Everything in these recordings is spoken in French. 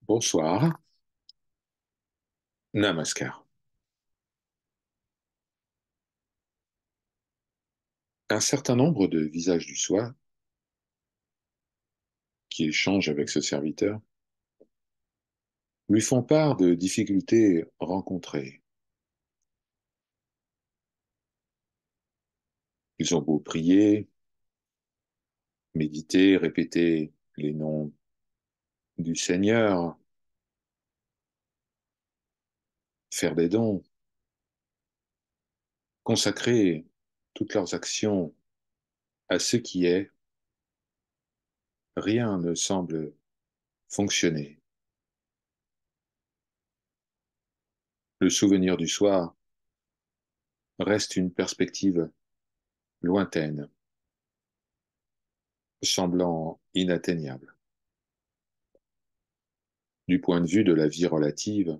Bonsoir, Namaskar. Un certain nombre de visages du soi qui échangent avec ce serviteur lui font part de difficultés rencontrées. Ils ont beau prier, méditer, répéter les noms du Seigneur, faire des dons, consacrer toutes leurs actions à ce qui est, rien ne semble fonctionner. Le souvenir du soi reste une perspective lointaine, semblant inatteignable. Du point de vue de la vie relative,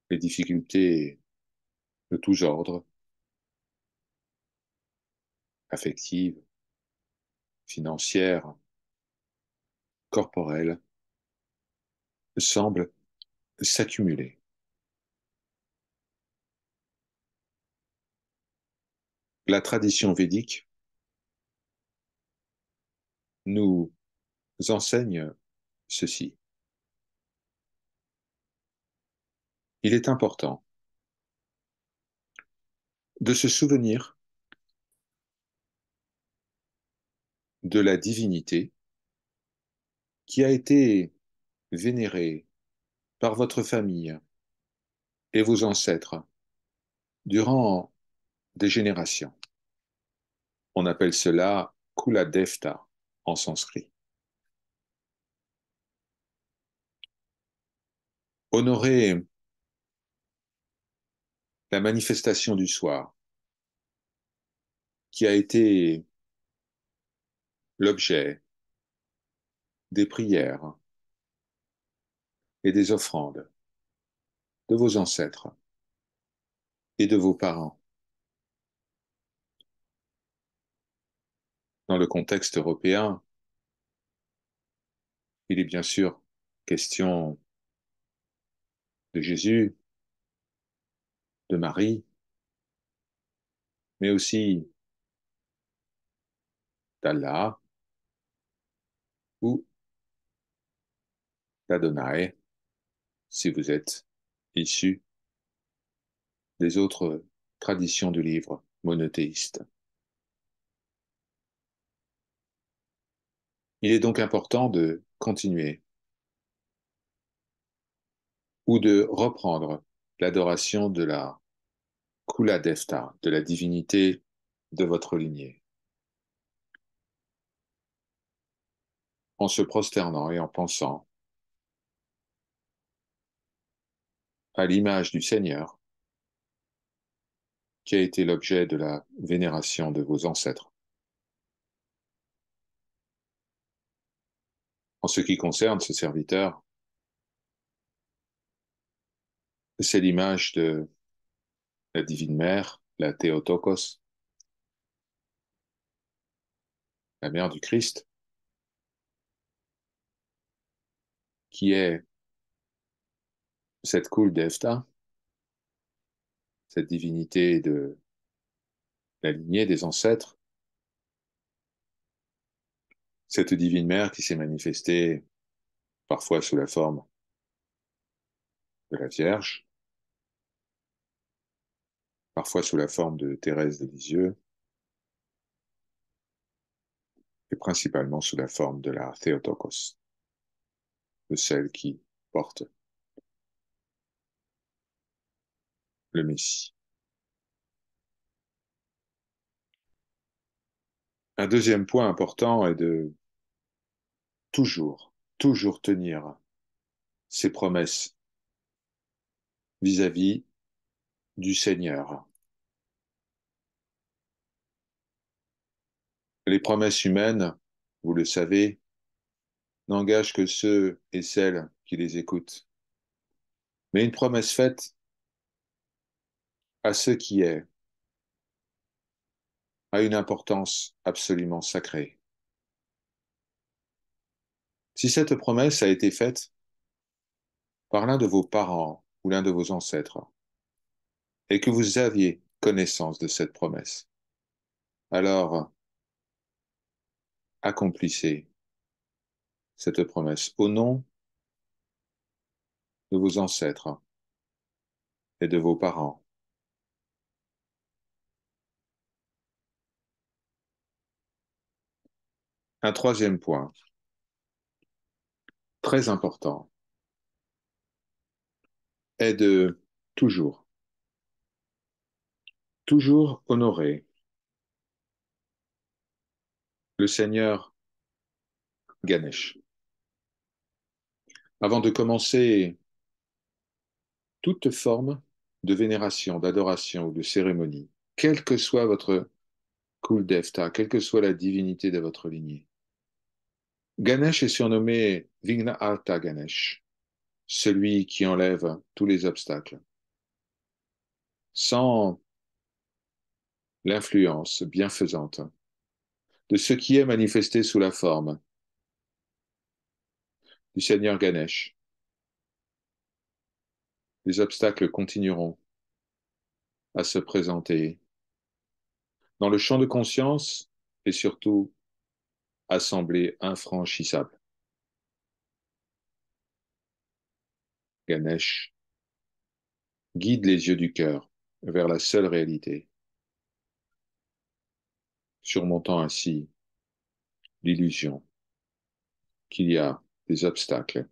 les difficultés de tous ordres, affectives, financières, corporelles, semblent s'accumuler. La tradition védique nous enseigne ceci. Il est important de se souvenir de la divinité qui a été vénérée par votre famille et vos ancêtres durant des générations. On appelle cela Kula Devta en sanskrit. Honorer la manifestation du soir qui a été l'objet des prières et des offrandes de vos ancêtres et de vos parents. Dans le contexte européen, il est bien sûr question de Jésus, de Marie, mais aussi d'Allah ou d'Adonai, si vous êtes issu des autres traditions du livre monothéiste. Il est donc important de continuer ou de reprendre l'adoration de la Kula Devta, de la divinité de votre lignée, en se prosternant et en pensant à l'image du Seigneur qui a été l'objet de la vénération de vos ancêtres. En ce qui concerne ce serviteur, c'est l'image de la Divine Mère, la Théotokos, la Mère du Christ, qui est cette Kul Devta, cette divinité de la lignée des ancêtres, cette Divine Mère qui s'est manifestée parfois sous la forme de la Vierge, parfois sous la forme de Thérèse de Lisieux, et principalement sous la forme de la Théotokos, de celle qui porte le Messie. Un deuxième point important est de toujours tenir ses promesses vis-à-vis du Seigneur. Les promesses humaines, vous le savez, n'engagent que ceux et celles qui les écoutent. Mais une promesse faite à ce qui est a une importance absolument sacrée. Si cette promesse a été faite par l'un de vos parents ou l'un de vos ancêtres, et que vous aviez connaissance de cette promesse, alors accomplissez cette promesse au nom de vos ancêtres et de vos parents. Un troisième point, très important, est de toujours, toujours honorer le Seigneur Ganesh. Avant de commencer toute forme de vénération, d'adoration ou de cérémonie, quel que soit votre Kuldevta, quelle que soit la divinité de votre lignée. Ganesh est surnommé Vignaharta Ganesh, celui qui enlève tous les obstacles. Sans l'influence bienfaisante de ce qui est manifesté sous la forme du Seigneur Ganesh, les obstacles continueront à se présenter dans le champ de conscience et surtout à sembler infranchissables. Ganesh guide les yeux du cœur vers la seule réalité, surmontant ainsi l'illusion qu'il y a des obstacles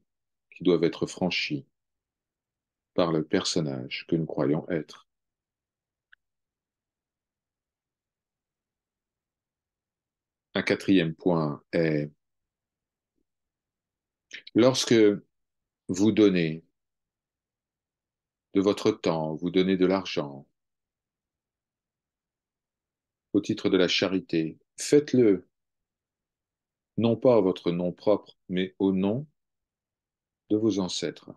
qui doivent être franchis par le personnage que nous croyons être. Un quatrième point est, lorsque vous donnez de votre temps, vous donnez de l'argent au titre de la charité, faites-le non pas à votre nom propre, mais au nom de vos ancêtres,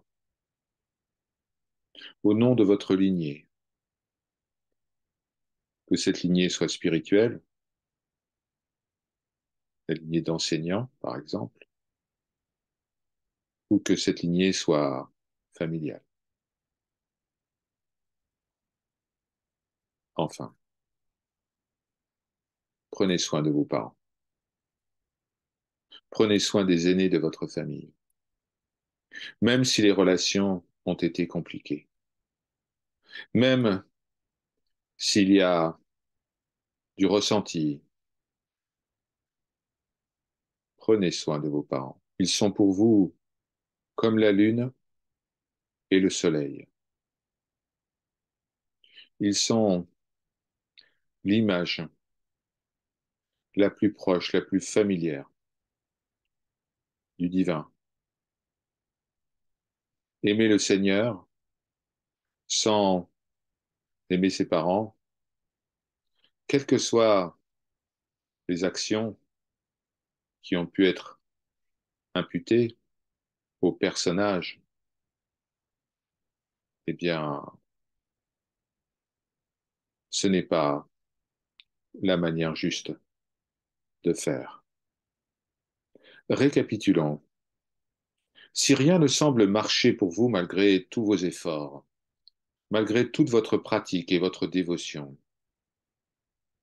au nom de votre lignée, que cette lignée soit spirituelle, la lignée d'enseignants, par exemple, ou que cette lignée soit familiale. Enfin, prenez soin de vos parents. Prenez soin des aînés de votre famille, même si les relations ont été compliquées, même s'il y a du ressenti. Prenez soin de vos parents. Ils sont pour vous comme la lune et le soleil. Ils sont l'image la plus proche, la plus familière du divin. Aimer le Seigneur sans aimer ses parents, quelles que soient les actions qui ont pu être imputées au personnage, eh bien, ce n'est pas la manière juste de faire. Récapitulons. Si rien ne semble marcher pour vous malgré tous vos efforts, malgré toute votre pratique et votre dévotion,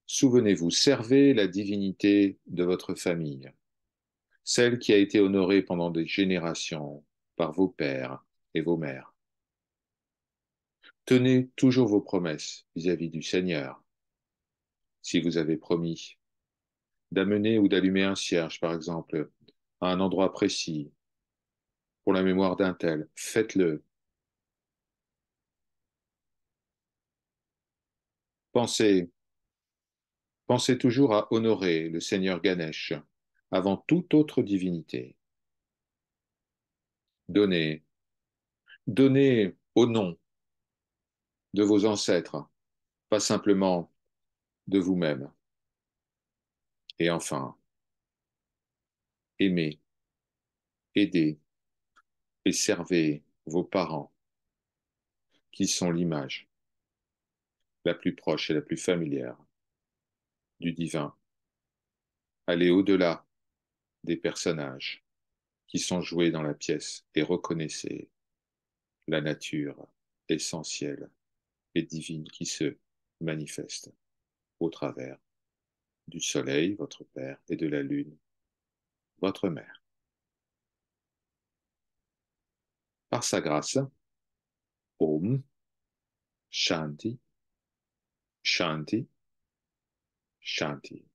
souvenez-vous, servez la divinité de votre famille, celle qui a été honorée pendant des générations par vos pères et vos mères. Tenez toujours vos promesses vis-à-vis du Seigneur. Si vous avez promis d'amener ou d'allumer un cierge, par exemple, à un endroit précis, pour la mémoire d'un tel, faites-le. Pensez, pensez toujours à honorer le Seigneur Ganesh avant toute autre divinité. Donnez, donnez au nom de vos ancêtres, pas simplement de vous-même. Et enfin, aimez, aidez et servez vos parents, qui sont l'image la plus proche et la plus familière du divin. Allez au-delà des personnages qui sont joués dans la pièce et reconnaissez la nature essentielle et divine qui se manifeste au travers du soleil, votre père, et de la lune, votre mère. Par sa grâce, Om Shanti, Shanti, Shanti.